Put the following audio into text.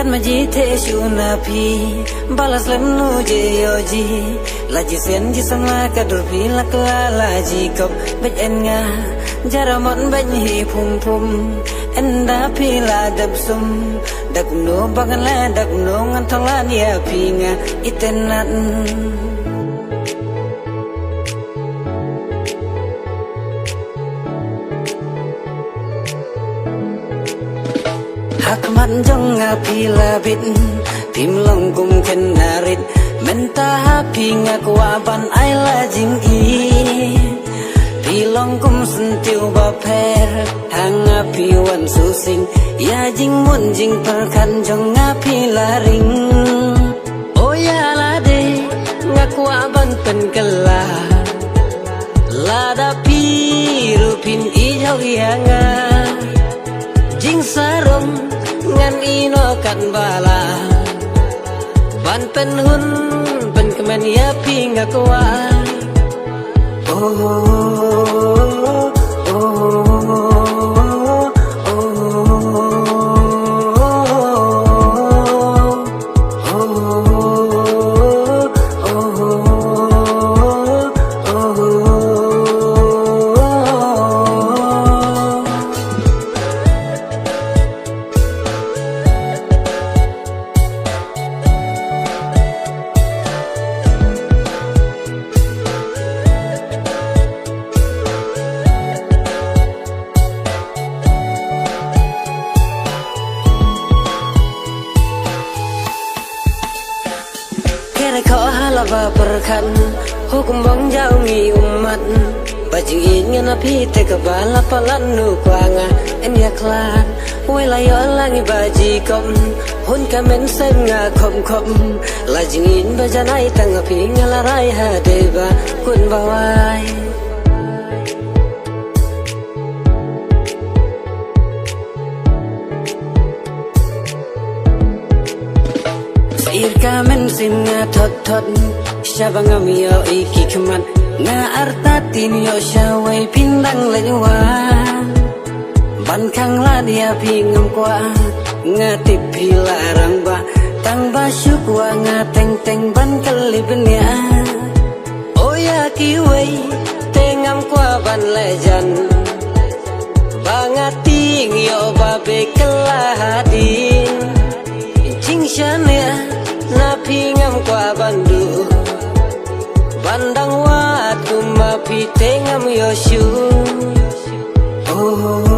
Kan maji te shuna pi balas lemnu je yoji laji sen ji sama kadur pi lakla laji kop bej enga jaramon bej hi pum pum enda pi la dab sum dak no bagan la dak no ngan thong la nia pi nga itenat hak man jong api labit tim long kum ken narit menta hapi ngakwa ban ai la jing i pi long kum sentiu ba per hang api wan su sing ya jing mun jing per kan jong api la ring oh ya la de ngakwa ban pen kala la da pi rupin i jau ya nga jing sarong ngan ino kan bala ban pen hun pen kemen ya pinga kwa kho halava perkan hukum bang jauh ngi umat bajing ingin api te kebala palan nu kwanga en ya klan wilayo langi baji kom hun kamen sen nga khom khom lajing in bajanai tang api ngalarai hadeba kun bawai irka men sin nga thot thot shabangam yo iki kman nga artatin yo shawai pindang lewa ban khang la dia pingam kwa nga tipi larang ba tang ba shukwa nga teng teng ban kalibnya oh ya kiwei tengam kwa ban lejan bangating yo babe kelahadin jing shania na pingam kwa bandu bandang wat kumapi tengam yoshu oh